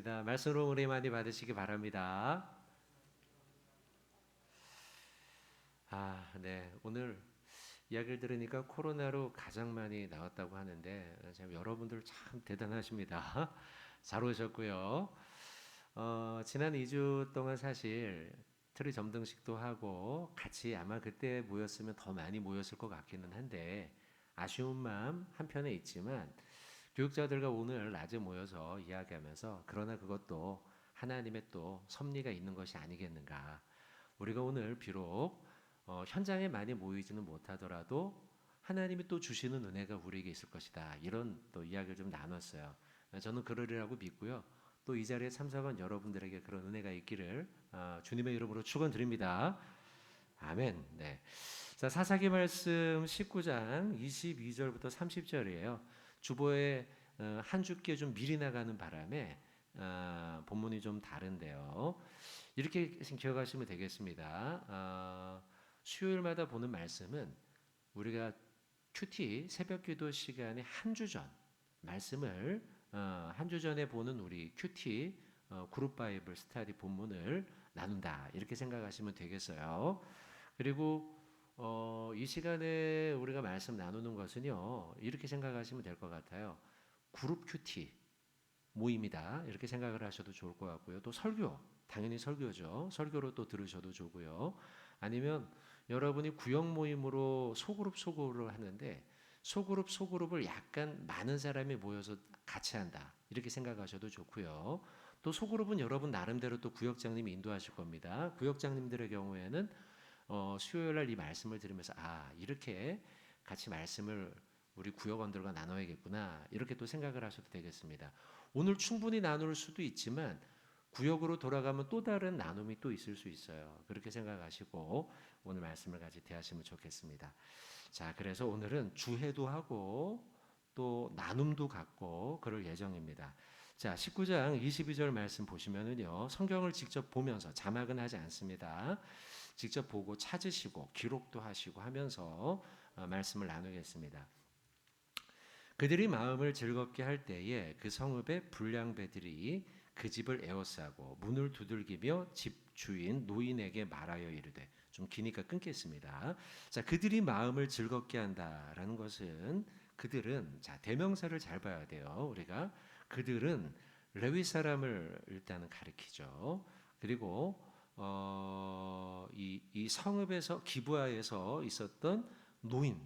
하겠습니다. 말씀으로 은혜 많이 받으시기 바랍니다. 네. 오늘 이야기를 들으니까 코로나로 가장 많이 나왔다고 하는데 참 여러분들 참 대단하십니다. 잘 오셨고요. 지난 2주 동안 사실 트리 점등식도 하고 같이 아마 그때 모였으면 더 많이 모였을 것 같기는 한데 아쉬운 마음 한편에 있지만 교육자들과 오늘 낮에 모여서 이야기하면서 그러나 그것도 하나님의 또 섭리가 있는 것이 아니겠는가. 우리가 오늘 비록 현장에 많이 모이지는 못하더라도 하나님이 또 주시는 은혜가 우리에게 있을 것이다. 이런 또 이야기를 좀 나눴어요. 저는 그러리라고 믿고요. 또 이 자리에 참석한 여러분들에게 그런 은혜가 있기를 주님의 이름으로 축원드립니다. 아멘. 네. 자, 사사기 말씀 19장 22절부터 30절이에요. 주보에 한 주께 좀 미리 나가는 바람에 본문이 좀 다른데요. 이렇게 기억하시면 되겠습니다. 수요일마다 보는 말씀은 우리가 큐티 새벽기도 시간에 한 주 전 말씀을 한 주 전에 보는 우리 큐티 그룹 바이블 스터디 본문을 나눈다 이렇게 생각하시면 되겠어요. 그리고 이 시간에 우리가 말씀 나누는 것은요 이렇게 생각하시면 될 것 같아요. 그룹 큐티 모임이다 이렇게 생각을 하셔도 좋을 것 같고요. 또 설교 당연히 설교죠. 설교로 또 들으셔도 좋고요. 아니면 여러분이 구역 모임으로 소그룹을 하는데 소그룹을 약간 많은 사람이 모여서 같이 한다 이렇게 생각하셔도 좋고요. 또 소그룹은 여러분 나름대로 또 구역장님이 인도하실 겁니다. 구역장님들의 경우에는 수요일 날 이 말씀을 들으면서 이렇게 같이 말씀을 우리 구역원들과 나눠야겠구나 이렇게 또 생각을 하셔도 되겠습니다. 오늘 충분히 나눌 수도 있지만 구역으로 돌아가면 또 다른 나눔이 또 있을 수 있어요. 그렇게 생각하시고 오늘 말씀을 같이 대하시면 좋겠습니다. 자, 그래서 오늘은 주회도 하고 또 나눔도 갖고 그럴 예정입니다. 자, 19장 22절 말씀 보시면은요. 성경을 직접 보면서 자막은 하지 않습니다. 직접 보고 찾으시고 기록도 하시고 하면서 말씀을 나누겠습니다. 그들이 마음을 즐겁게 할 때에 그 성읍의 불량배들이 그 집을 에워싸고 문을 두들기며 집 주인 노인에게 말하여 이르되 좀 기니까 끊겠습니다. 자, 그들이 마음을 즐겁게 한다라는 것은 그들은 자 대명사를 잘 봐야 돼요. 우리가 그들은 레위 사람을 일단은 가리키죠. 그리고 이 성읍에서 기브아에서 있었던 노인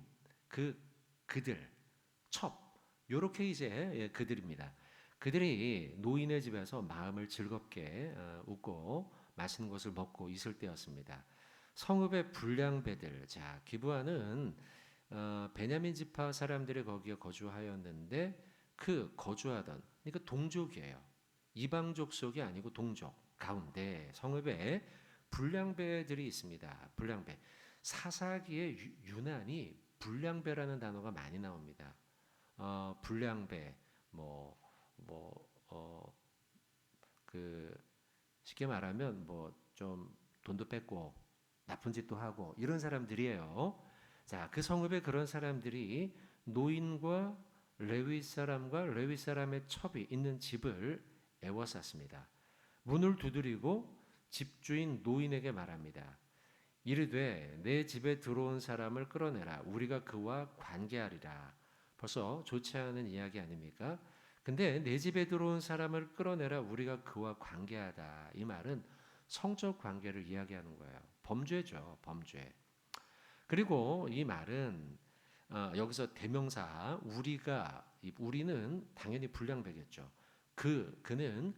그들 첩 요렇게 이제 그들입니다. 그들이 노인의 집에서 마음을 즐겁게 웃고 맛있는 것을 먹고 있을 때였습니다. 성읍의 불량배들, 자 기브아는 베냐민 지파 사람들이 거기에 거주하였는데 그 거주하던 그러니까 동족이에요. 이방 족속이 아니고 동족 가운데 성읍에 불량배들이 있습니다. 불량배 사사기에 유난히 불량배라는 단어가 많이 나옵니다. 불량배 그 쉽게 말하면 좀 돈도 뺏고 나쁜 짓도 하고 이런 사람들이에요. 자, 그 성읍에 그런 사람들이 노인과 레위 사람의 첩이 있는 집을 에워쌌습니다. 문을 두드리고 집주인 노인에게 말합니다. 이르되 내 집에 들어온 사람을 끌어내라. 우리가 그와 관계하리라. 벌써 좋지 않은 이야기 아닙니까? 근데 내 집에 들어온 사람을 끌어내라. 우리가 그와 관계하다. 이 말은 성적 관계를 이야기하는 거예요. 범죄죠. 범죄. 그리고 이 말은 여기서 대명사 우리는 당연히 불량배겠죠. 그는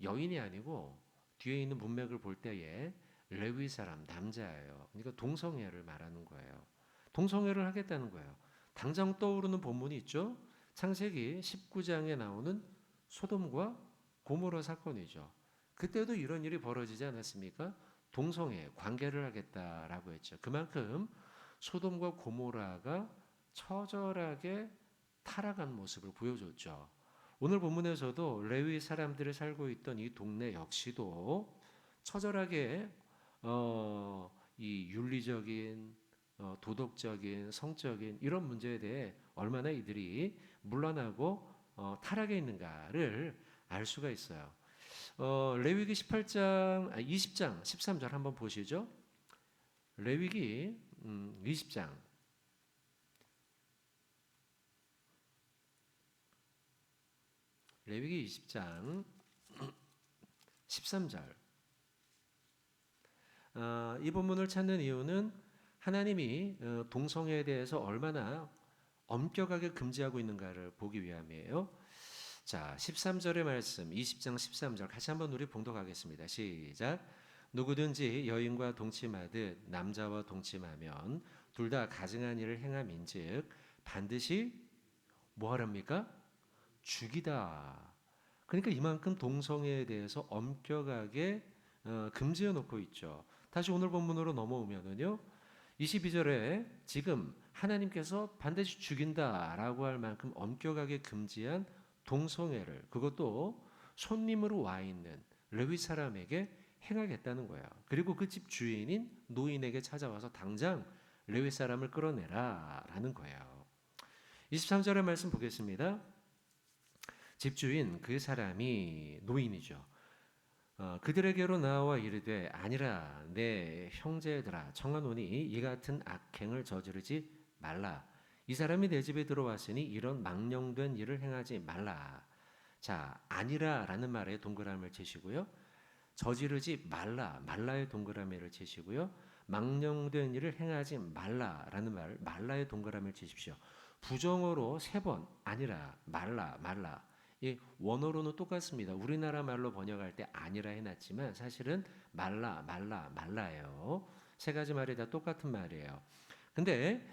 여인이 아니고 뒤에 있는 문맥을 볼 때에 레위 사람 남자예요. 그러니까 동성애를 말하는 거예요. 동성애를 하겠다는 거예요. 당장 떠오르는 본문이 있죠. 창세기 19장에 나오는 소돔과 고모라 사건이죠. 그때도 이런 일이 벌어지지 않았습니까? 동성애 관계를 하겠다라고 했죠. 그만큼 소돔과 고모라가 처절하게 타락한 모습을 보여줬죠. 오늘 본문에서도 레위 사람들이 살고 있던 이 동네 역시도 처절하게 이 윤리적인 도덕적인 성적인 이런 문제에 대해 얼마나 이들이 물러나고 타락해 있는가를 알 수가 있어요. 레위기 18장, 20장 13절 한번 보시죠. 레위기 20장 레위기 20장 13절. 이 본문을 찾는 이유는 하나님이 동성애에 대해서 얼마나 엄격하게 금지하고 있는가를 보기 위함이에요. 자, 13절의 말씀, 20장 13절 같이 한번 우리 봉독하겠습니다. 시작. 누구든지 여인과 동침하듯 남자와 동침하면 둘 다 가증한 일을 행함인즉 반드시 뭐하랍니까? 죽이다. 그러니까 이만큼 동성애에 대해서 엄격하게 금지해 놓고 있죠. 다시 오늘 본문으로 넘어오면은요. 22절에 지금 하나님께서 반드시 죽인다라고 할 만큼 엄격하게 금지한 동성애를, 그것도 손님으로 와 있는 레위 사람에게 행하겠다는 거예요. 그리고 그 집 주인인 노인에게 찾아와서 당장 레위 사람을 끌어내라라는 거예요. 23절의 말씀 보겠습니다. 집주인 그 사람이 노인이죠. 그들에게로 나와 이르되 아니라 내 형제들아 청하노니 이 같은 악행을 저지르지 말라. 이 사람이 내 집에 들어왔으니 이런 망령된 일을 행하지 말라. 자, 아니라라는 말에 동그라미를 치시고요. 저지르지 말라, 말라의 동그라미를 치시고요. 망령된 일을 행하지 말라라는 말, 말라의 동그라미를 치십시오. 부정어로 3번 아니라, 말라, 말라. 이 원어로는 똑같습니다. 우리나라 말로 번역할 때 아니라 해놨지만 사실은 말라, 말라, 말라예요. 3가지 말이 다 똑같은 말이에요. 근데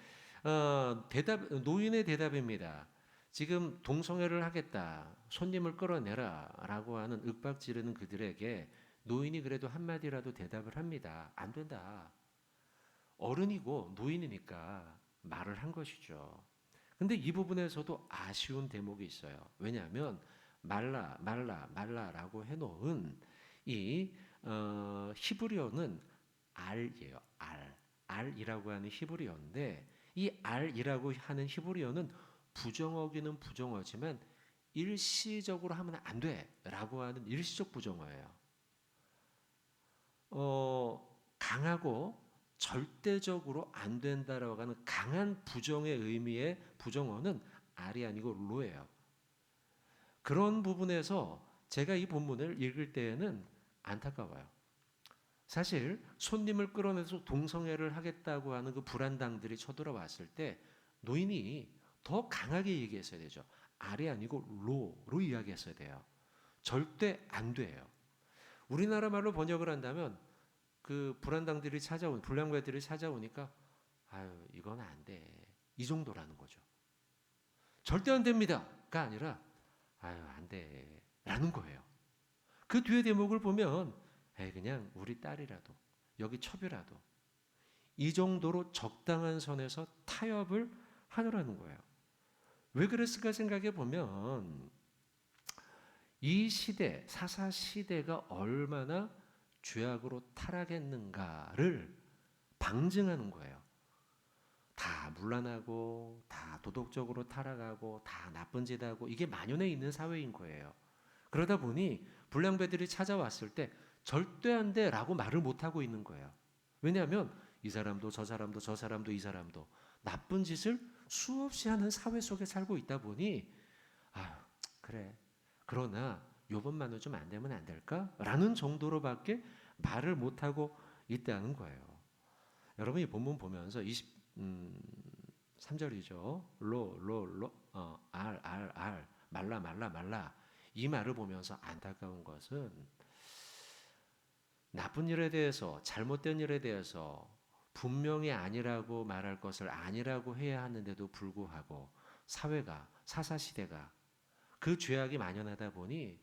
노인의 대답입니다. 지금 동성애를 하겠다, 손님을 끌어내라라고 하는 윽박 지르는 그들에게 노인이 그래도 한마디라도 대답을 합니다. 안 된다. 어른이고 노인이니까 말을 한 것이죠. 근데 이 부분에서도 아쉬운 대목이 있어요. 왜냐하면 말라, 말라, 말라라고 해놓은 이 히브리어는 알이에요. 알이라고 하는 히브리어인데 이 알이라고 하는 히브리어는 부정어기는 부정어지만 일시적으로 하면 안 돼라고 하는 일시적 부정어예요. 강하고 절대적으로 안 된다라고 하는 강한 부정의 의미의 부정어는 알이 아니고 로예요. 그런 부분에서 제가 이 본문을 읽을 때에는 안타까워요. 사실 손님을 끌어내서 동성애를 하겠다고 하는 그 불안당들이 쳐들어왔을 때 노인이 더 강하게 얘기했어야 되죠. 알이 아니고 로로 이야기했어야 돼요. 절대 안 돼요. 우리나라 말로 번역을 한다면 그 불안당들이 불량배들이 찾아오니까 아유 이건 안 돼. 이 정도라는 거죠. 절대 안 됩니다가 아니라 아유 안 돼. 라는 거예요. 그 뒤에 대목을 보면 그냥 우리 딸이라도 여기 첩이라도 이 정도로 적당한 선에서 타협을 하느라는 거예요. 왜 그랬을까 생각해 보면 이 시대, 사사 시대가 얼마나 죄악으로 타락했는가를 방증하는 거예요. 다 문란하고 다 도덕적으로 타락하고 다 나쁜 짓 하고 이게 만연해 있는 사회인 거예요. 그러다 보니 불량배들이 찾아왔을 때 절대 안 돼라고 말을 못하고 있는 거예요. 왜냐하면 이 사람도 저 사람도 저 사람도 이 사람도 나쁜 짓을 수없이 하는 사회 속에 살고 있다 보니 아유 그래 그러나 요번만은 좀 안 되면 안 될까? 라는 정도로밖에 말을 못하고 있다는 거예요. 여러분 이 본문 보면서 3절이죠. 알, 말라 이 말을 보면서 안타까운 것은 나쁜 일에 대해서 잘못된 일에 대해서 분명히 아니라고 말할 것을 아니라고 해야 하는데도 불구하고 사회가 사사시대가 그 죄악이 만연하다 보니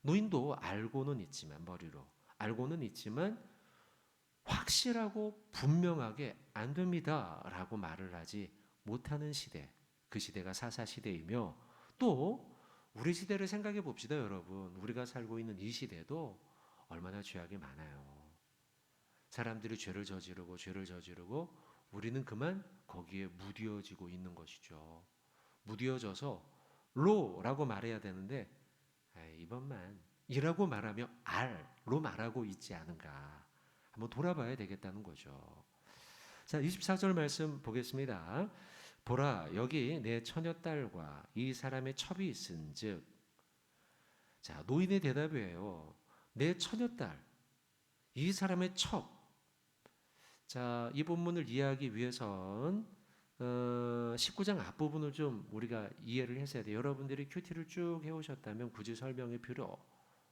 노인도 알고는 있지만 머리로 알고는 있지만 확실하고 분명하게 안 됩니다라고 말을 하지 못하는 시대, 그 시대가 사사시대이며 또 우리 시대를 생각해 봅시다 여러분. 우리가 살고 있는 이 시대도 얼마나 죄악이 많아요. 사람들이 죄를 저지르고 우리는 그만 거기에 무뎌지고 있는 것이죠. 무뎌져서 로라고 말해야 되는데 이라고 말하며 알로 말하고 있지 않은가. 한번 돌아봐야 되겠다는 거죠. 자, 24절 말씀 보겠습니다. 보라, 여기 내 처녀딸과 이 사람의 첩이 있은즉. 자, 노인의 대답이에요. 내 처녀딸, 이 사람의 첩. 자, 이 본문을 이해하기 위해선 19장 앞부분을 좀 우리가 이해를 했어야 돼요. 여러분들이 큐티를 쭉 해오셨다면 굳이 설명이 필요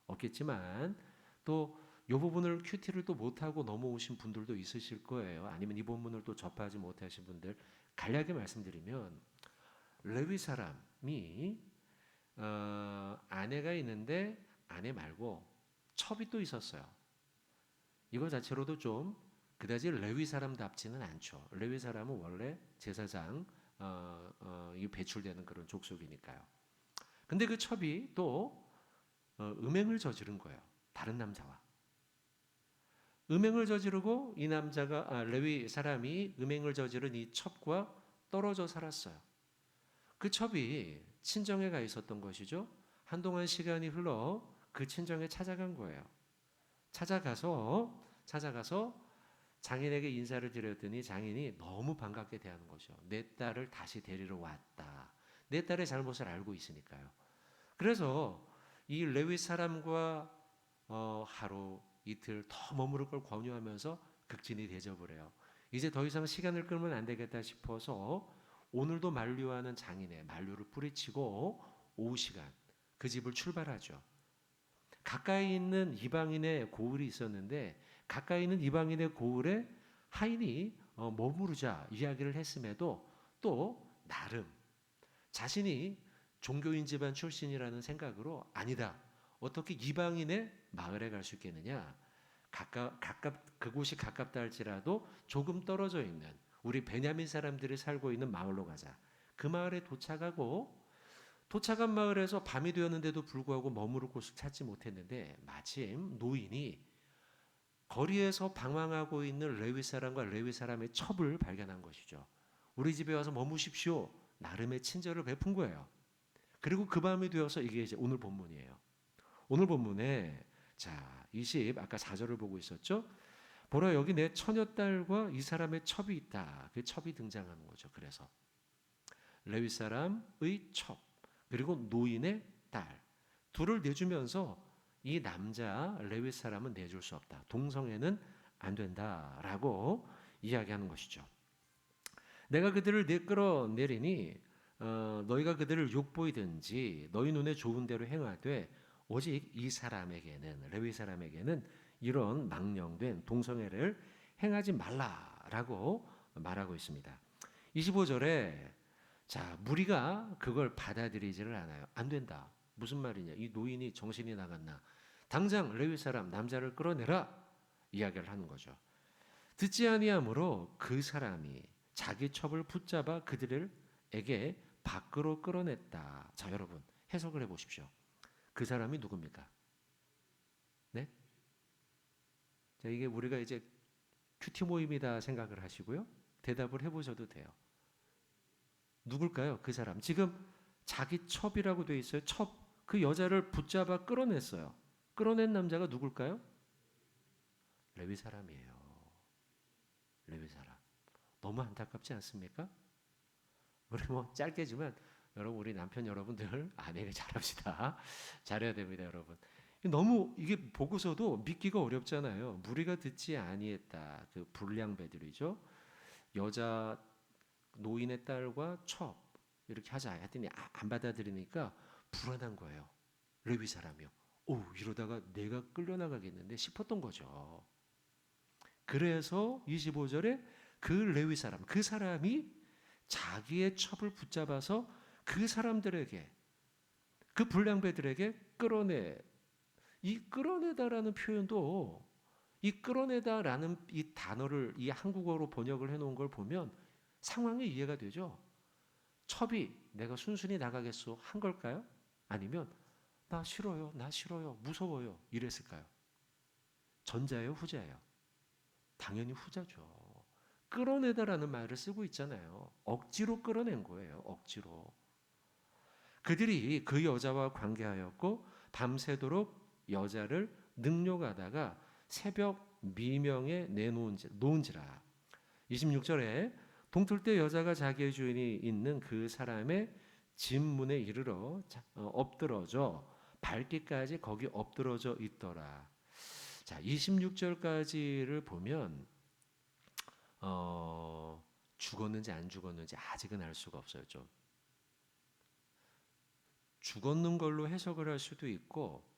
없겠지만 또 이 부분을 큐티를 또 못하고 넘어오신 분들도 있으실 거예요. 아니면 이 본문을 또 접하지 못하신 분들, 간략하게 말씀드리면 레위 사람이 아내가 있는데 아내 말고 첩이 또 있었어요. 이거 자체로도 좀 그다지 레위 사람답지는 않죠. 레위 사람은 원래 제사장 이 배출되는 그런 족속이니까요. 근데 그 첩이 또 음행을 저지른 거예요. 다른 남자와. 음행을 저지르고 이 남자가 레위 사람이 음행을 저지른 이 첩과 떨어져 살았어요. 그 첩이 친정에 가 있었던 것이죠. 한동안 시간이 흘러 그 친정에 찾아간 거예요. 찾아가서 장인에게 인사를 드렸더니 장인이 너무 반갑게 대하는 거죠. 내 딸을 다시 데리러 왔다. 내 딸의 잘못을 알고 있으니까요. 그래서 이 레위 사람과 하루 이틀 더 머무를 걸 권유하면서 극진히 대접을 해요. 이제 더 이상 시간을 끌면 안 되겠다 싶어서 오늘도 만류하는 장인의 만류를 뿌리치고 오후 시간 그 집을 출발하죠. 가까이 있는 이방인의 고을이 있었는데 가까이 있는 이방인의 고을에 하인이 머무르자 이야기를 했음에도 또 나름 자신이 종교인 집안 출신이라는 생각으로 아니다. 어떻게 이방인의 마을에 갈 수 있겠느냐? 그곳이 가깝다 할지라도 조금 떨어져 있는 우리 베냐민 사람들이 살고 있는 마을로 가자. 그 마을에 도착한 마을에서 밤이 되었는데도 불구하고 머무를 곳을 찾지 못했는데 마침 노인이 거리에서 방황하고 있는 레위 사람과 레위 사람의 첩을 발견한 것이죠. 우리 집에 와서 머무십시오. 나름의 친절을 베푼 거예요. 그리고 그 밤이 되어서 이게 이제 오늘 본문이에요. 오늘 본문에 자, 20 아까 4절을 보고 있었죠. 보라 여기 내 처녀딸과 이 사람의 첩이 있다. 그 첩이 등장하는 거죠. 그래서 레위 사람의 첩 그리고 노인의 딸 둘을 내주면서 이 남자 레위 사람은 내줄 수 없다. 동성애는 안 된다라고 이야기하는 것이죠. 내가 그들을 끌어내리니 너희가 그들을 욕보이든지 너희 눈에 좋은 대로 행하되 오직 이 사람에게는 레위 사람에게는 이런 망령된 동성애를 행하지 말라라고 말하고 있습니다. 25절에 자 무리가 그걸 받아들이지를 않아요. 안 된다. 무슨 말이냐? 이 노인이 정신이 나갔나? 당장 레위 사람 남자를 끌어내라 이야기를 하는 거죠. 듣지 아니하므로 그 사람이 자기 첩을 붙잡아 그들에게 밖으로 끌어냈다. 자 여러분 해석을 해보십시오. 그 사람이 누굽니까? 네? 자 이게 우리가 이제 큐티 모임이다 생각을 하시고요. 대답을 해보셔도 돼요. 누굴까요? 그 사람. 지금 자기 첩이라고 돼 있어요. 첩. 그 여자를 붙잡아 끌어냈어요. 끌어낸 남자가 누굴까요? 레위 사람이에요. 레위 사람. 너무 안타깝지 않습니까? 우리 뭐 짧게지만 여러분 우리 남편 여러분들 아내에게 잘합시다. 잘해야 됩니다, 여러분. 너무 이게 보고서도 믿기가 어렵잖아요. 무리가 듣지 아니했다. 그 불량배들이죠. 여자 노인의 딸과 첩 이렇게 하자 했더니 안 받아들이니까 불안한 거예요. 레위 사람이요. 오 이러다가 내가 끌려나가겠는데 싶었던 거죠. 그래서 25절에 그 레위 사람 그 사람이 자기의 첩을 붙잡아서 그 사람들에게 그 불량배들에게 이 끌어내다라는 표현도 이 끌어내다라는 이 단어를 이 한국어로 번역을 해놓은 걸 보면 상황이 이해가 되죠. 첩이 내가 순순히 나가겠소 한 걸까요? 아니면 나 싫어요, 무서워요 이랬을까요? 전자예요, 후자예요? 당연히 후자죠. 끌어내다라는 말을 쓰고 있잖아요. 억지로 끌어낸 거예요. 억지로. 그들이 그 여자와 관계하였고 밤새도록 여자를 능욕하다가 새벽 미명에 놓은지라. 26절에 동틀 때 여자가 자기의 주인이 있는 그 사람의 집 문에 이르러 엎드러져 밟기까지 거기 엎드러져 있더라. 자, 26절까지를 보면 죽었는지 안 죽었는지 아직은 알 수가 없어요. 좀 죽었는 걸로 해석을 할 수도 있고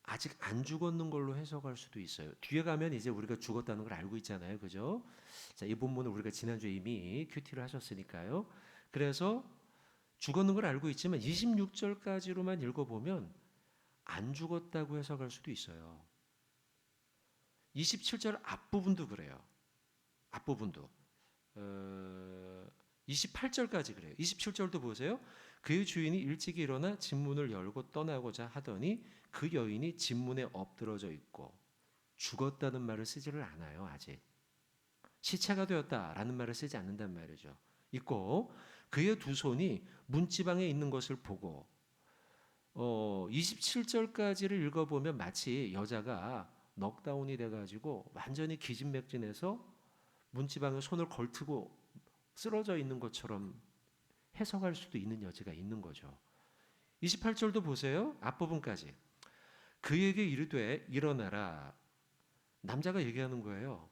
아직 안 죽었는 걸로 해석할 수도 있어요. 뒤에 가면 이제 우리가 죽었다는 걸 알고 있잖아요. 그죠? 자, 이 본문을 우리가 지난주에 이미 큐티를 하셨으니까요. 그래서 죽었는 걸 알고 있지만 26절까지로만 읽어보면 안 죽었다고 해석할 수도 있어요. 27절 앞부분도 그래요. 앞부분도 28절까지 그래요. 27절도 보세요. 그의 주인이 일찍이 일어나 집 문을 열고 떠나고자 하더니 그 여인이 집 문에 엎드러져 있고 죽었다는 말을 쓰지를 않아요. 아직 시체가 되었다라는 말을 쓰지 않는단 말이죠. 있고 그의 두 손이 문지방에 있는 것을 보고 27절까지를 읽어보면 마치 여자가 넉다운이 돼가지고 완전히 기진맥진해서 문지방에 손을 걸트고 쓰러져 있는 것처럼 해석할 수도 있는 여지가 있는 거죠. 28절도 보세요. 앞부분까지. 그에게 이르되 일어나라. 남자가 얘기하는 거예요.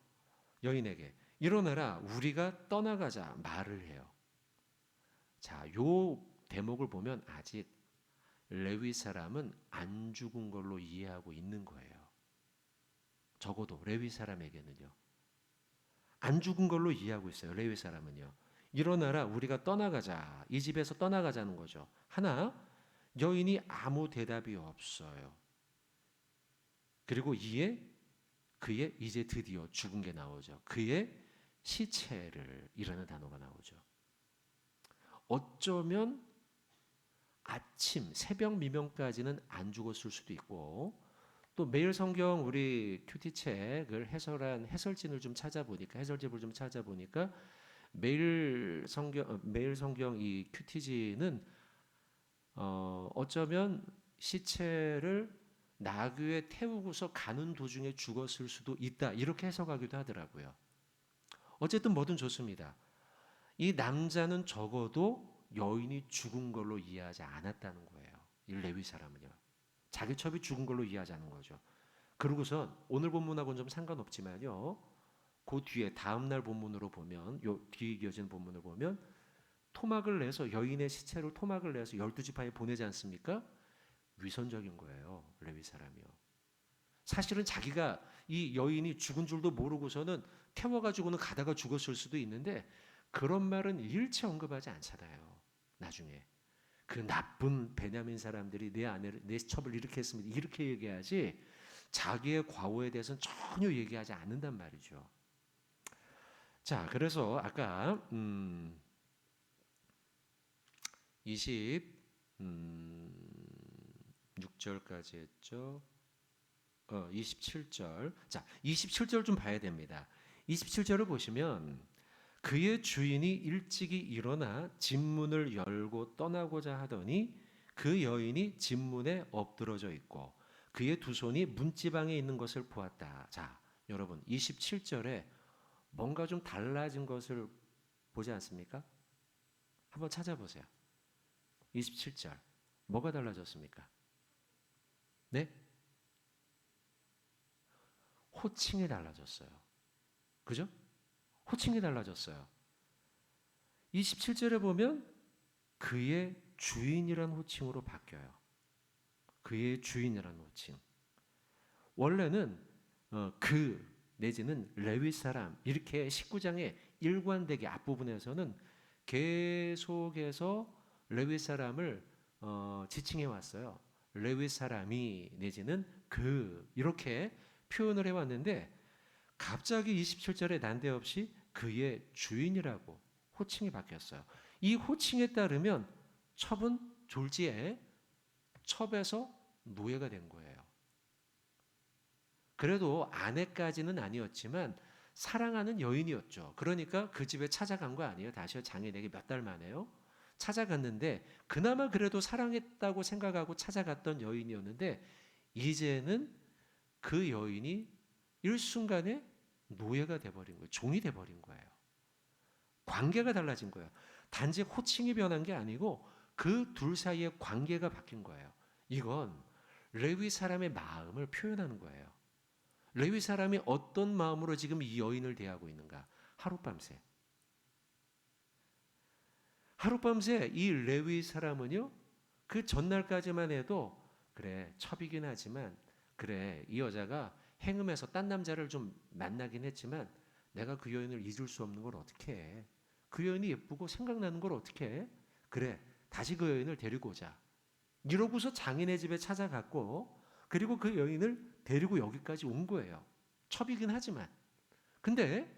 여인에게 일어나라. 우리가 떠나가자 말을 해요. 자, 요 대목을 보면 아직 레위 사람은 안 죽은 걸로 이해하고 있는 거예요. 적어도 레위 사람에게는요. 안 죽은 걸로 이해하고 있어요. 레위 사람은요. 일어나라 우리가 떠나가자. 이 집에서 떠나가자는 거죠. 하나 여인이 아무 대답이 없어요. 그리고 이에 그의 이제 드디어 죽은 게 나오죠. 그의 시체를 이라는 단어가 나오죠. 어쩌면 아침 새벽 미명까지는 안 죽었을 수도 있고 또 매일 성경 우리 큐티책을 해설한 해설집을 좀 찾아보니까 매일 성경 이 큐티지는 어쩌면 시체를 나귀에 태우고서 가는 도중에 죽었을 수도 있다 이렇게 해석하기도 하더라고요. 어쨌든 뭐든 좋습니다. 이 남자는 적어도 여인이 죽은 걸로 이해하지 않았다는 거예요. 이 레위 사람은요. 자기 첩이 죽은 걸로 이해하자는 거죠. 그러고선 오늘 본문하고는 좀 상관없지만요. 그 뒤에 다음날 본문으로 보면 요 뒤에 이어지는 본문을 보면 토막을 내서 여인의 시체를 토막을 내서 12지파에 보내지 않습니까? 위선적인 거예요. 레위 사람이요. 사실은 자기가 이 여인이 죽은 줄도 모르고서는 태워가지고는 가다가 죽었을 수도 있는데 그런 말은 일체 언급하지 않잖아요. 나중에 그 나쁜 베냐민 사람들이 내 첩을 이렇게 했습니다. 이렇게 얘기하지 자기의 과오에 대해서는 전혀 얘기하지 않는단 말이죠. 자, 그래서 아까 26절까지 했죠. 27절. 자, 27절 좀 봐야 됩니다. 27절을 보시면 그의 주인이 일찍이 일어나 집 문을 열고 떠나고자 하더니 그 여인이 집 문에 엎드러져 있고 그의 두 손이 문지방에 있는 것을 보았다. 자, 여러분 27절에 뭔가 좀 달라진 것을 보지 않습니까? 한번 찾아보세요. 27절 뭐가 달라졌습니까? 네? 호칭이 달라졌어요. 그죠? 호칭이 달라졌어요. 27절에 보면 그의 주인이란 호칭으로 바뀌어요. 그의 주인이란 호칭. 원래는 그 내지는 레위 사람 이렇게 19장의 일관되게 앞부분에서는 계속해서 레위 사람을 지칭해 왔어요. 레위 사람이 내지는 그 이렇게 표현을 해왔는데 갑자기 27절에 난데없이 그의 주인이라고 호칭이 바뀌었어요. 이 호칭에 따르면 첩은 졸지에 첩에서 노예가 된 거예요. 그래도 아내까지는 아니었지만 사랑하는 여인이었죠. 그러니까 그 집에 찾아간 거 아니에요. 다시요 장인에게 몇 달 만에요. 찾아갔는데 그나마 그래도 사랑했다고 생각하고 찾아갔던 여인이었는데 이제는 그 여인이 일순간에 노예가 돼버린 거예요. 종이 돼버린 거예요. 관계가 달라진 거예요. 단지 호칭이 변한 게 아니고 그 둘 사이의 관계가 바뀐 거예요. 이건 레위 사람의 마음을 표현하는 거예요. 레위 사람이 어떤 마음으로 지금 이 여인을 대하고 있는가? 하룻밤새. 하룻밤새 이 레위 사람은요, 그 전날까지만 해도 그래, 첩이긴 하지만 그래, 이 여자가 행음해서 딴 남자를 좀 만나긴 했지만 내가 그 여인을 잊을 수 없는 걸 어떻게 해? 그 여인이 예쁘고 생각나는 걸 어떻게 해? 그래, 다시 그 여인을 데리고 오자. 이러고서 장인의 집에 찾아갔고, 그리고 그 여인을 데리고 여기까지 온 거예요. 첩이긴 하지만. 근데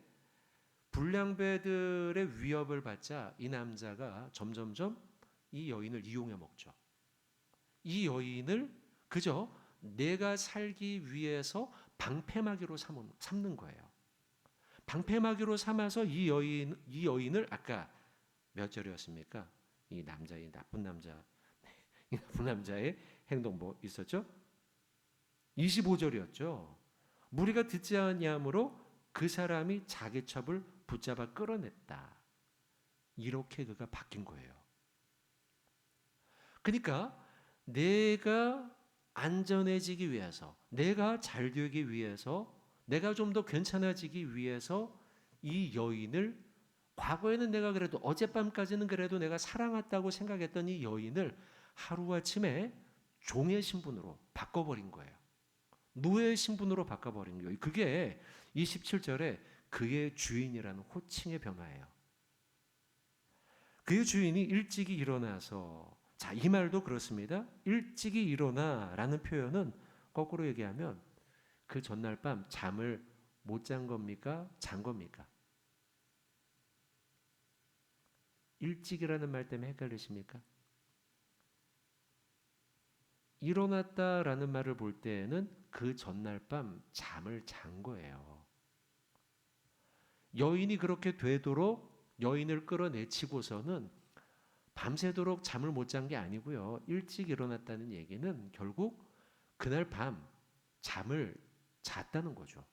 불량배들의 위협을 받자 이 남자가 점점점 이 여인을 이용해 먹죠. 이 여인을 그저 내가 살기 위해서 방패막이로 삼는 거예요. 방패막이로 삼아서 이 여인을 아까 몇 절이었습니까? 이 남자의 나쁜 남자, 이 나쁜 남자의 행동 뭐 있었죠? 25절이었죠. 무리가 듣지 아니하므로 그 사람이 자기 첩을 붙잡아 끌어냈다. 이렇게 그가 바뀐 거예요. 그러니까 내가 안전해지기 위해서, 내가 잘 되기 위해서, 내가 좀 더 괜찮아지기 위해서 이 여인을, 과거에는 내가 그래도 어젯밤까지는 그래도 내가 사랑했다고 생각했던 이 여인을 하루아침에 종의 신분으로 바꿔버린 거예요. 노예의 신분으로 바꿔버린 거예요. 그게 27절에 그의 주인이라는 호칭의 변화예요. 그의 주인이 일찍이 일어나서, 자, 이 말도 그렇습니다. 일찍이 일어나라는 표현은 거꾸로 얘기하면 그 전날 밤 잠을 못 잔 겁니까? 잔 겁니까? 일찍이라는 말 때문에 헷갈리십니까? 일어났다라는 말을 볼 때에는 그 전날 밤 잠을 잔 거예요. 여인이 그렇게 되도록 여인을 끌어내치고서는 밤새도록 잠을 못 잔 게 아니고요. 일찍 일어났다는 얘기는 결국 그날 밤 잠을 잤다는 거죠.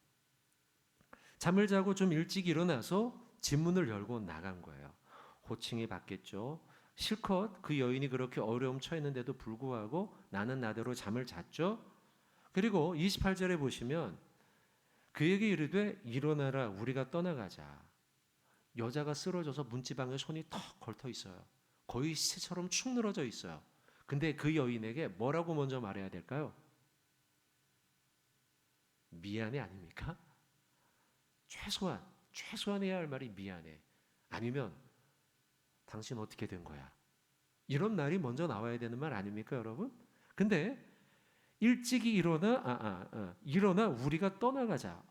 잠을 자고 좀 일찍 일어나서 집문을 열고 나간 거예요. 호칭이 바뀌었죠. 실컷 그 여인이 그렇게 어려움 처했는데도 불구하고 나는 나대로 잠을 잤죠. 그리고 28절에 보시면 그에게 이르되 일어나라 우리가 떠나가자. 여자가 쓰러져서 문지방에 손이 턱 걸터 있어요. 거의 새처럼 축 늘어져 있어요. 근데 그 여인에게 뭐라고 먼저 말해야 될까요? 미안해 아닙니까? 최소한 해야 할 말이 미안해. 아니면 당신 어떻게 된 거야? 이런 말이 먼저 나와야 되는 말 아닙니까, 여러분? 근데 일찍이 일어나 우리가 떠나가자.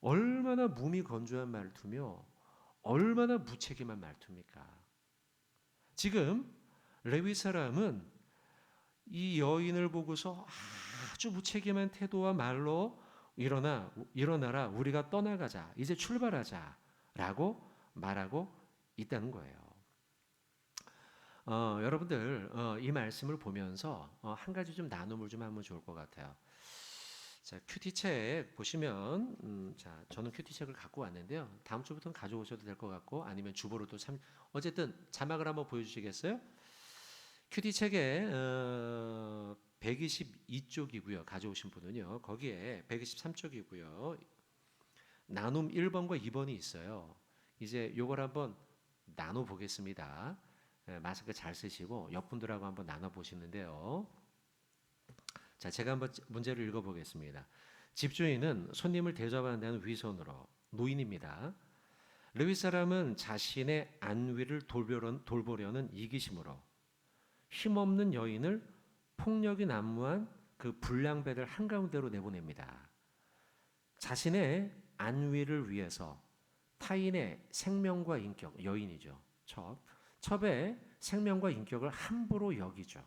얼마나 무미건조한 말투며 얼마나 무책임한 말투입니까? 지금 레위 사람은 이 여인을 보고서 아주 무책임한 태도와 말로 일어나라 우리가 떠나가자 이제 출발하자라고 말하고 있다는 거예요. 여러분들 이 말씀을 보면서 한 가지 좀 나눔을 좀 하면 좋을 것 같아요. 자, 큐티책 보시면 자, 저는 큐티책을 갖고 왔는데요. 다음 주부터는 가져오셔도 될 것 같고 아니면 주보로도 참 어쨌든 자막을 한번 보여주시겠어요? 큐티책에 122쪽이고요. 가져오신 분은요. 거기에 123쪽이고요. 나눔 1번과 2번이 있어요. 이제 요걸 한번 나눠 보겠습니다. 마스크 잘 쓰시고 옆분들하고 한번 나눠 보시는데요. 자, 제가 한번 문제를 읽어 보겠습니다. 집주인은 손님을 대접한다는 위선으로 노인입니다. 레위 사람은 자신의 안위를 돌보려는 이기심으로 힘없는 여인을 폭력이 난무한 그 불량배들 한가운데로 내보냅니다. 자신의 안위를 위해서 타인의 생명과 인격, 여인이죠. 첩의 생명과 인격을 함부로 여기죠.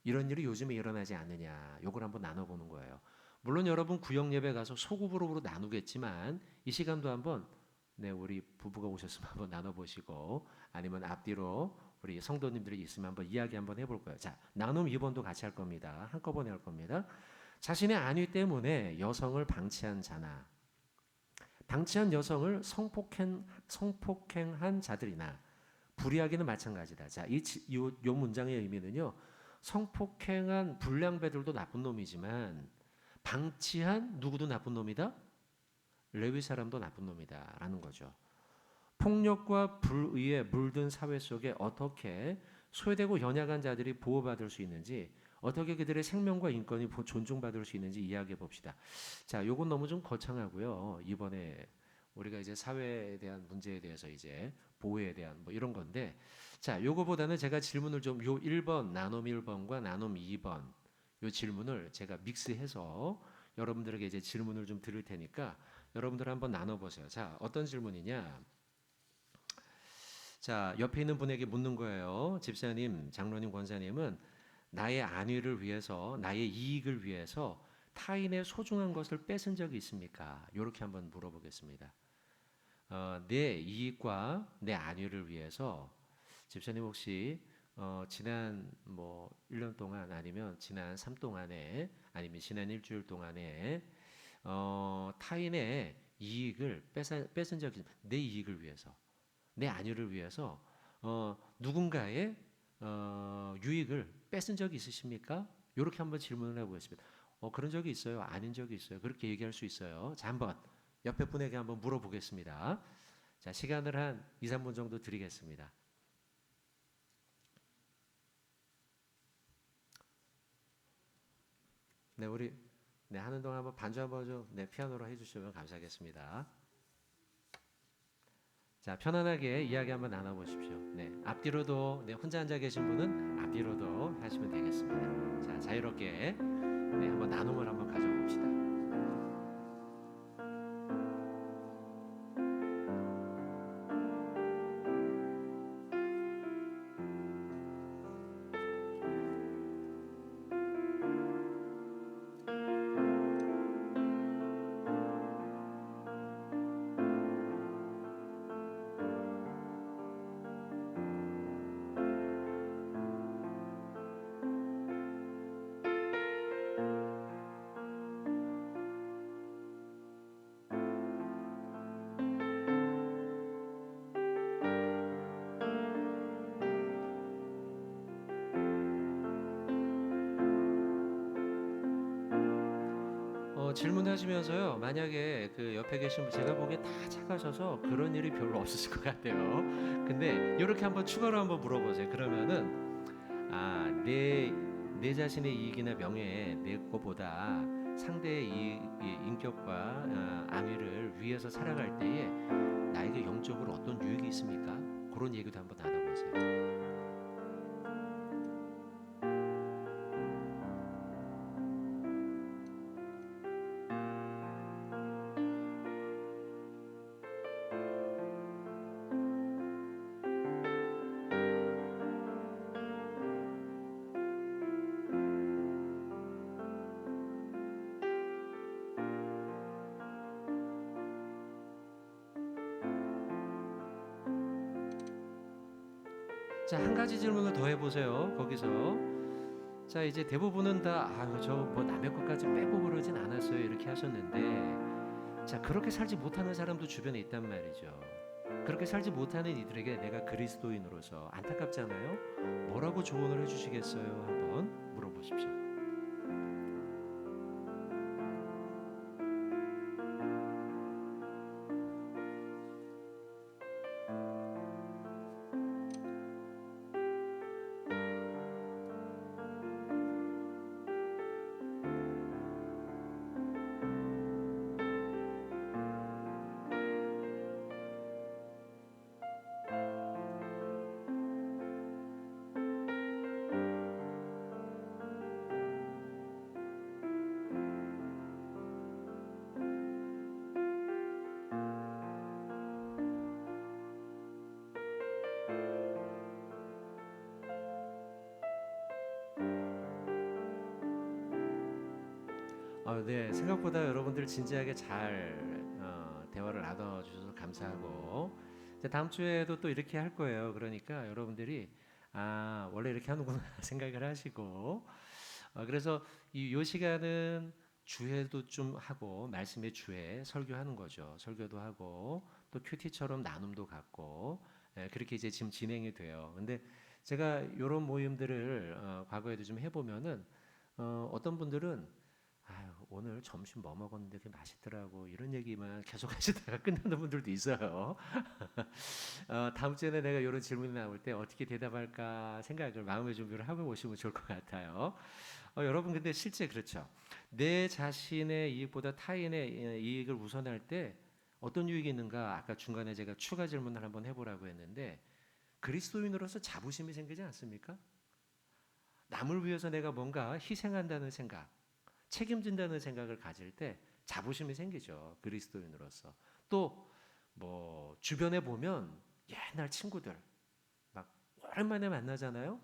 이런 일이 요즘에 일어나지 않느냐. 요걸 한번 나눠보는 거예요. 물론 여러분 구역 예배 가서 소그룹으로 나누겠지만 이 시간도 한번 우리 부부가 오셨으면 한번 나눠보시고 아니면 앞뒤로 우리 성도님들이 있으면 한번 이야기 한번 해볼 거예요. 자, 나눔 2번도 같이 할 겁니다. 한꺼번에 할 겁니다. 자신의 안위 때문에 여성을 방치한 자나 방치한 여성을 성폭행한 자들이나 불이하기는 마찬가지다. 자, 요 문장의 의미는요. 성폭행한 불량배들도 나쁜 놈이지만 방치한 누구도 나쁜 놈이다? 레위 사람도 나쁜 놈이다라는 거죠. 폭력과 불의에 물든 사회 속에 어떻게 소외되고 연약한 자들이 보호받을 수 있는지, 어떻게 그들의 생명과 인권이 존중받을 수 있는지 이야기해 봅시다. 자, 요건 너무 좀 거창하고요. 이번에 우리가 이제 사회에 대한 문제에 대해서 이제 보호에 대한 뭐 이런 건데, 자, 요거보다는 제가 질문을 좀 요 1번 나눔 1번과 나눔 2번 요 질문을 제가 믹스해서 여러분들에게 이제 질문을 좀 드릴 테니까 여러분들 한번 나눠 보세요. 자, 어떤 질문이냐? 자, 옆에 있는 분에게 묻는 거예요. 집사님, 장로님, 권사님은 나의 안위를 위해서, 나의 이익을 위해서 타인의 소중한 것을 뺏은 적이 있습니까? 이렇게 한번 물어보겠습니다. 내 이익과 내 안위를 위해서 집사님 혹시 지난 뭐 1년 동안 아니면 지난 3 동안에 아니면 지난 일주일 동안에 타인의 이익을 뺏은 적이 내 이익을 위해서 내 안위를 위해서 누군가의 유익을 뺏은 적이 있으십니까? 이렇게 한번 질문을 해보겠습니다. 그런 적이 있어요? 아닌 적이 있어요? 그렇게 얘기할 수 있어요. 자, 한번 옆에 분에게 한번 물어보겠습니다. 자, 시간을 한 2, 3분 정도 드리겠습니다. 네, 우리 하는 동안 한번 반주 한번 좀 피아노로 해주시면 감사하겠습니다. 자, 편안하게 이야기 한번 나눠보십시오. 네, 앞뒤로도 혼자 앉아 계신 분은 앞뒤로도 하시면 되겠습니다. 자, 자유롭게 한번 나눔을 한번 가져봅시다. 질문하시면서요. 만약에 그 옆에 계신 분 제가 보기에 다 착하셔서 그런 일이 별로 없으실 것 같아요. 근데 이렇게 한번 추가로 한번 물어보세요. 그러면은 내 자신의 이익이나 명예에 내 거보다 상대의 인격과 안위를 위해서 살아갈 때에 나에게 영적으로 어떤 유익이 있습니까? 그런 얘기도 한번 나눠보세요. 자, 한 가지 질문을 더 해보세요. 거기서 자, 이제 대부분은 다 저 뭐 남의 것까지 빼고 그러진 않았어요. 이렇게 하셨는데 자, 그렇게 살지 못하는 사람도 주변에 있단 말이죠. 그렇게 살지 못하는 이들에게 내가 그리스도인으로서 안타깝잖아요. 뭐라고 조언을 해주시겠어요? 한번 물어보십시오. 네, 생각보다 여러분들 진지하게 잘 대화를 나눠주셔서 감사하고 이제 다음 주에도 또 이렇게 할 거예요. 그러니까 여러분들이 아, 원래 이렇게 하는구나 생각을 하시고, 그래서 요 시간은 주회도 좀 하고 말씀의 주회 설교하는 거죠. 설교도 하고 또 큐티처럼 나눔도 갖고, 그렇게 이제 지금 진행이 돼요. 근데 제가 이런 모임들을 과거에도 좀 해보면은 어떤 분들은 아유, 오늘 점심 뭐 먹었는데 되게 맛있더라고 이런 얘기만 계속 하시다가 끝나는 분들도 있어요. 다음 주에는 내가 이런 질문이 나올 때 어떻게 대답할까 생각을 마음의 준비를 하고 오시면 좋을 것 같아요. 여러분 근데 실제 그렇죠. 내 자신의 이익보다 타인의 이익을 우선할 때 어떤 유익이 있는가? 아까 중간에 제가 추가 질문을 한번 해보라고 했는데 그리스도인으로서 자부심이 생기지 않습니까? 남을 위해서 내가 뭔가 희생한다는 생각, 책임진다는 생각을 가질 때 자부심이 생기죠. 그리스도인으로서. 또 뭐 주변에 보면 옛날 친구들 막 오랜만에 만나잖아요.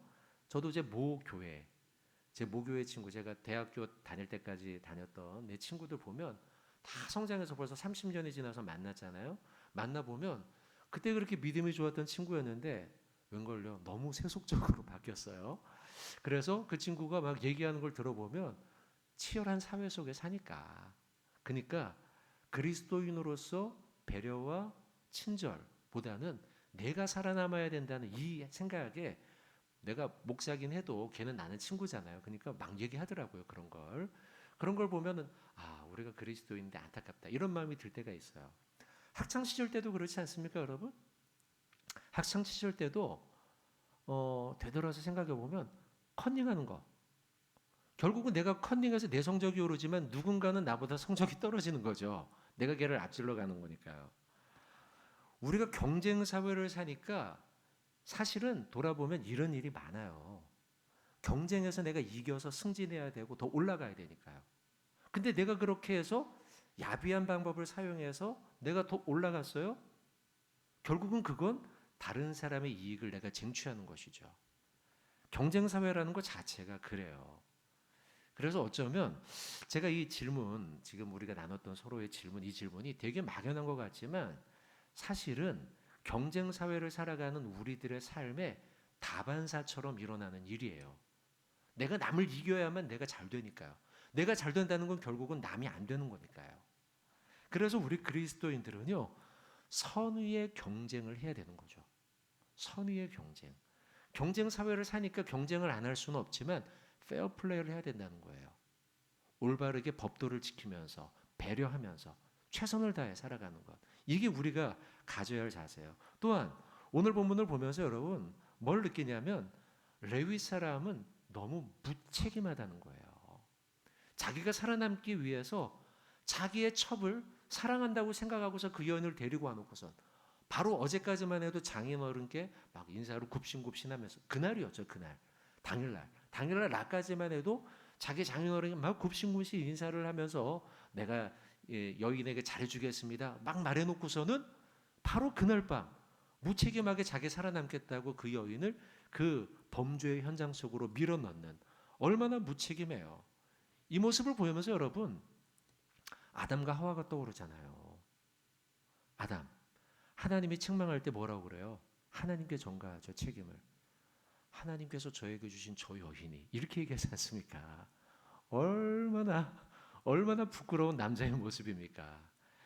저도 제 모교회 친구, 제가 대학교 다닐 때까지 다녔던 내 친구들 보면 다 성장해서 벌써 30년이 지나서 만났잖아요. 만나보면 그때 그렇게 믿음이 좋았던 친구였는데 웬걸요? 너무 세속적으로 바뀌었어요. 그래서 그 친구가 막 얘기하는 걸 들어보면 치열한 사회 속에 사니까. 그러니까 그리스도인으로서 배려와 친절보다는 내가 살아남아야 된다는 이 생각에 내가 목사긴 해도 걔는 나는 친구잖아요. 그러니까 막 얘기하더라고요. 그런 걸. 그런 걸 보면은 아, 우리가 그리스도인인데 안타깝다. 이런 마음이 들 때가 있어요. 학창 시절 때도 그렇지 않습니까, 여러분? 학창 시절 때도 되돌아서 생각해 보면 컨닝하는 거. 결국은 내가 컨닝해서 내 성적이 오르지만 누군가는 나보다 성적이 떨어지는 거죠. 내가 걔를 앞질러 가는 거니까요. 우리가 경쟁 사회를 사니까 사실은 돌아보면 이런 일이 많아요. 경쟁에서 내가 이겨서 승진해야 되고 더 올라가야 되니까요. 근데 내가 그렇게 해서 야비한 방법을 사용해서 내가 더 올라갔어요? 결국은 그건 다른 사람의 이익을 내가 쟁취하는 것이죠. 경쟁 사회라는 것 자체가 그래요. 그래서 어쩌면 제가 이 질문, 지금 우리가 나눴던 서로의 질문, 이 질문이 되게 막연한 것 같지만 사실은 경쟁 사회를 살아가는 우리들의 삶의 다반사처럼 일어나는 일이에요. 내가 남을 이겨야만 내가 잘 되니까요. 내가 잘 된다는 건 결국은 남이 안 되는 거니까요. 그래서 우리 그리스도인들은요, 선의의 경쟁을 해야 되는 거죠. 선의의 경쟁. 경쟁 사회를 사니까 경쟁을 안 할 수는 없지만 페어 플레이를 해야 된다는 거예요. 올바르게 법도를 지키면서 배려하면서 최선을 다해 살아가는 것. 이게 우리가 가져야 할 자세예요. 또한 오늘 본문을 보면서 여러분 뭘 느끼냐면 레위 사람은 너무 무책임하다는 거예요. 자기가 살아남기 위해서 자기의 첩을 사랑한다고 생각하고서 그 여인을 데리고 와놓고선 바로 어제까지만 해도 장인어른께 막 인사로 굽신굽신하면서 그날이었죠. 그날 당일날 낮까지만 해도 자기 장인어른이 막 굽신굽신 인사를 하면서 내가 여인에게 잘해주겠습니다 막 말해놓고서는 바로 그날 밤 무책임하게 자기 살아남겠다고 그 여인을 그 범죄의 현장 속으로 밀어넣는, 얼마나 무책임해요. 이 모습을 보면서 여러분 아담과 하와가 떠오르잖아요. 아담, 하나님이 책망할 때 뭐라고 그래요? 하나님께 전가하죠, 책임을. 하나님께서 저에게 주신 저 여인이 이렇게 얘기하지 않습니까? 얼마나 부끄러운 남자의 모습입니까?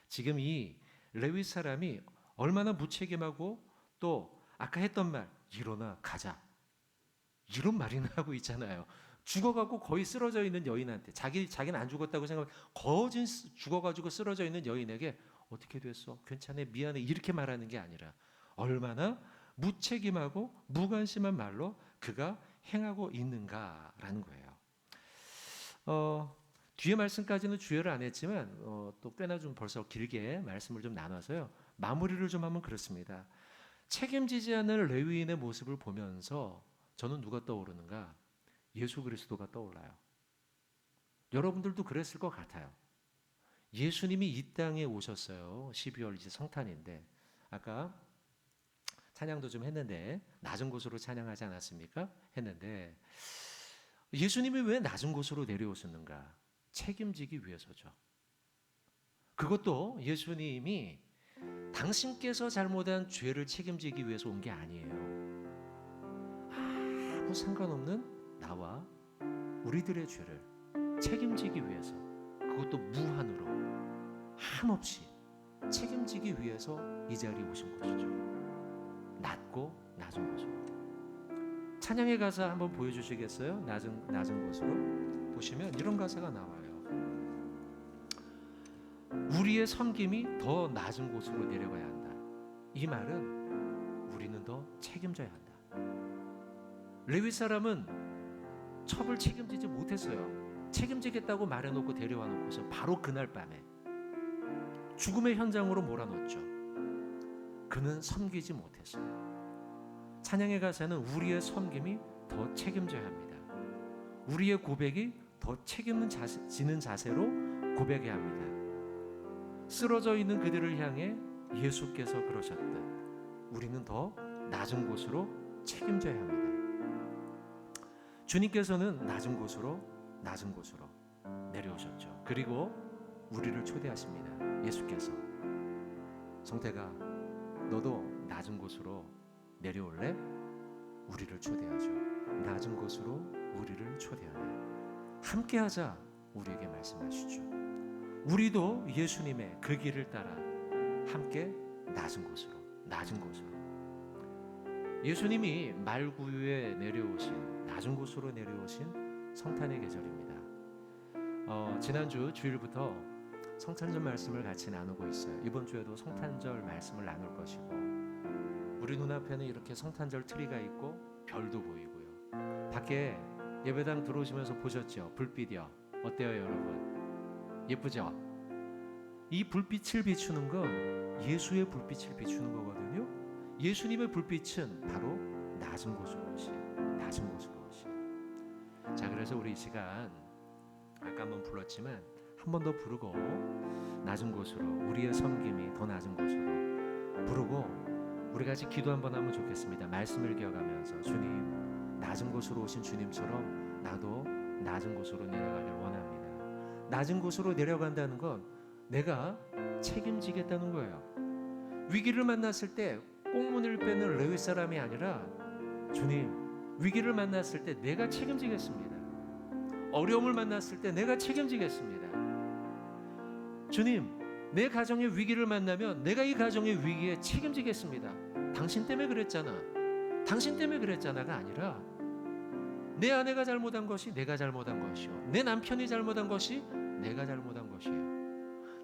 지금 이 레위 사람이 얼마나 무책임하고 또 아까 했던 말 일어나 가자 이런 말이나 하고 있잖아요. 죽어가고 거의 쓰러져 있는 여인한테 자기는 안 죽었다고 생각하면 거진 죽어가지고 쓰러져 있는 여인에게 어떻게 됐어? 괜찮아? 미안해? 이렇게 말하는 게 아니라 얼마나 무책임하고 무관심한 말로 그가 행하고 있는가라는 거예요. 뒤에 말씀까지는 주의를 안 했지만 또 꽤나 좀 벌써 길게 말씀을 좀 나눠서요. 마무리를 좀 하면 그렇습니다. 책임지지 않는 레위인의 모습을 보면서 저는 누가 떠오르는가? 예수 그리스도가 떠올라요. 여러분들도 그랬을 것 같아요. 예수님이 이 땅에 오셨어요. 12월 이제 성탄인데 아까 찬양도 좀 했는데 낮은 곳으로 찬양하지 않았습니까? 했는데 예수님이 왜 낮은 곳으로 내려오셨는가? 책임지기 위해서죠. 그것도 예수님이 당신께서 잘못한 죄를 책임지기 위해서 온 게 아니에요. 아무 상관없는 나와 우리들의 죄를 책임지기 위해서, 그것도 무한으로 한없이 책임지기 위해서 이 자리에 오신 것이죠. 낮고 낮은 곳으로. 찬양의 가사 한번 보여주시겠어요? 낮은 곳으로. 보시면 이런 가사가 나와요. 우리의 섬김이 더 낮은 곳으로 내려가야 한다. 이 말은 우리는 더 책임져야 한다. 레위 사람은 첩을 책임지지 못했어요. 책임지겠다고 말해놓고 데려와 놓고서 바로 그날 밤에 죽음의 현장으로 몰아넣었죠. 그는 섬기지 못했어요. 찬양의 가사는 우리의 섬김이 더 책임져야 합니다. 우리의 고백이 더 책임지는 자세로 고백해야 합니다. 쓰러져 있는 그들을 향해 예수께서 그러셨듯 우리는 더 낮은 곳으로 책임져야 합니다. 주님께서는 낮은 곳으로 내려오셨죠. 그리고 우리를 초대하십니다. 예수께서, 성태가 너도 낮은 곳으로 내려올래? 우리를 초대하죠. 낮은 곳으로 우리를 초대하네. 함께하자 우리에게 말씀하시죠. 우리도 예수님의 그 길을 따라 함께 낮은 곳으로. 예수님이 말구유에 내려오신, 낮은 곳으로 내려오신 성탄의 계절입니다. 지난주 주일부터 성탄절 말씀을 같이 나누고 있어요. 이번 주에도 성탄절 말씀을 나눌 것이고, 우리 눈앞에는 이렇게 성탄절 트리가 있고 별도 보이고요. 밖에 예배당 들어오시면서 보셨죠? 불빛이요. 어때요 여러분? 예쁘죠? 이 불빛을 비추는 건 예수의 불빛을 비추는 거거든요. 예수님의 불빛은 바로 낮은 곳으로 오신. 자, 그래서 우리 이 시간 아까 한번 불렀지만 한 번 더 부르고, 낮은 곳으로, 우리의 섬김이 더 낮은 곳으로 부르고 우리 같이 기도 한번 하면 좋겠습니다. 말씀을 기억하면서, 주님, 낮은 곳으로 오신 주님처럼 나도 낮은 곳으로 내려가길 원합니다. 낮은 곳으로 내려간다는 건 내가 책임지겠다는 거예요. 위기를 만났을 때 꽁무니를 빼는 레위 사람이 아니라, 주님, 위기를 만났을 때 내가 책임지겠습니다. 어려움을 만났을 때 내가 책임지겠습니다. 주님, 내 가정의 위기를 만나면 내가 이 가정의 위기에 책임지겠습니다. 당신 때문에 그랬잖아가 아니라, 내 아내가 잘못한 것이 내가 잘못한 것이요, 내 남편이 잘못한 것이 내가 잘못한 것이에요.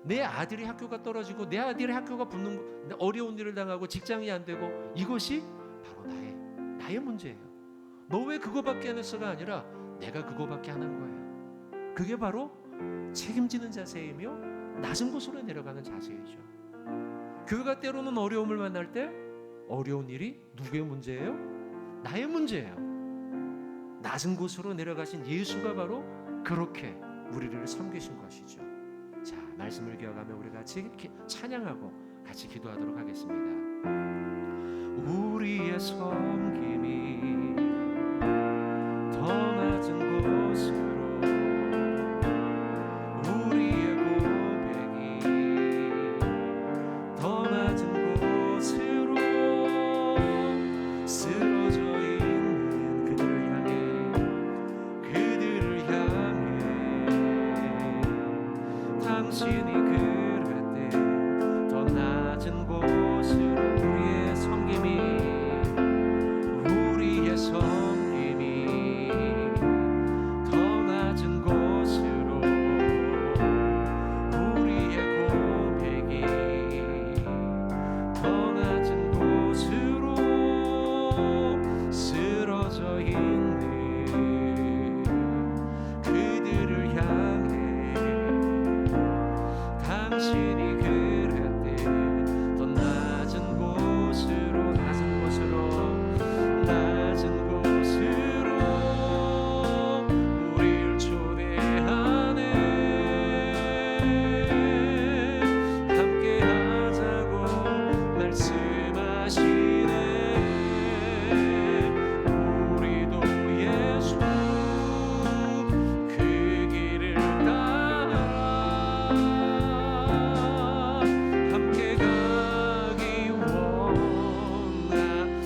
내 아들이 학교가 떨어지고 내 아들의 학교가 붙는, 어려운 일을 당하고 직장이 안 되고, 이것이 바로 나의 문제예요. 너 왜 그거밖에 안 했어가 아니라 내가 그거밖에 안 한 거예요. 그게 바로 책임지는 자세이며 낮은 곳으로 내려가는 자세이죠. 교회가 때로는 어려움을 만날 때 어려운 일이 누구의 문제예요? 나의 문제예요. 낮은 곳으로 내려가신 예수가 바로 그렇게 우리를 섬기신 것이죠. 자, 말씀을 기억하며 우리 같이 찬양하고 같이 기도하도록 하겠습니다. 우리의 섬김이 더 낮은 곳으로, 우리의 고백이 더 낮은 곳으로, 쓰러져 있는 그들을 향해 당신이 그랬대. 더 낮은 곳으로 우리의 섬김이 더 낮은 곳으로, 우리의 고백이 더 낮은 곳으로, 쓰러져 있는 그들을 향해 당신이 그랬대. 더 낮은 곳으로, 낮은 곳으로 우리를 초대하네. 함께하자고 말씀하시네. 우리도 예수 그 길을 따라 함께 가기 원하.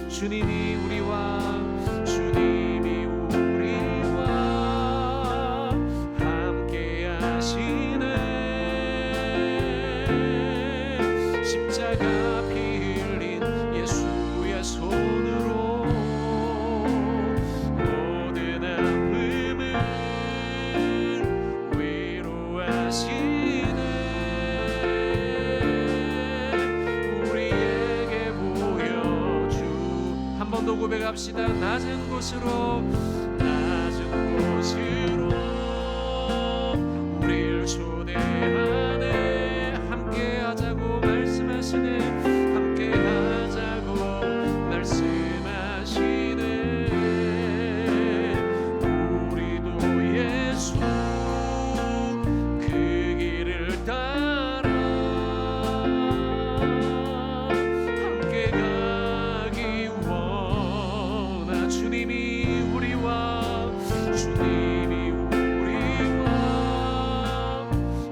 주님이 우리와 함께 고백합시다. 낮은 곳으로 낮은 곳으로 우리를 초대하네. 함께 하자고 말씀하시네. 함께 하자고 말씀하시네. 우리도 예수 그 길을 따라 함께 가기 원하. 주님이 우리와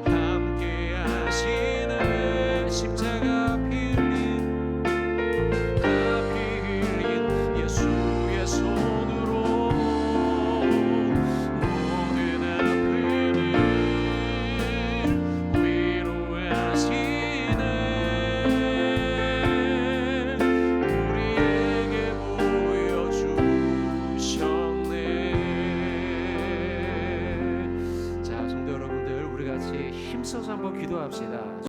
함께 하시네. 십자가 필린 예수의 손으로 모든 아픔을 위로하시네. 우리에게 보여주셨네. 자, 성도 여러분들, 우리 같이 힘써서 한번 기도합시다.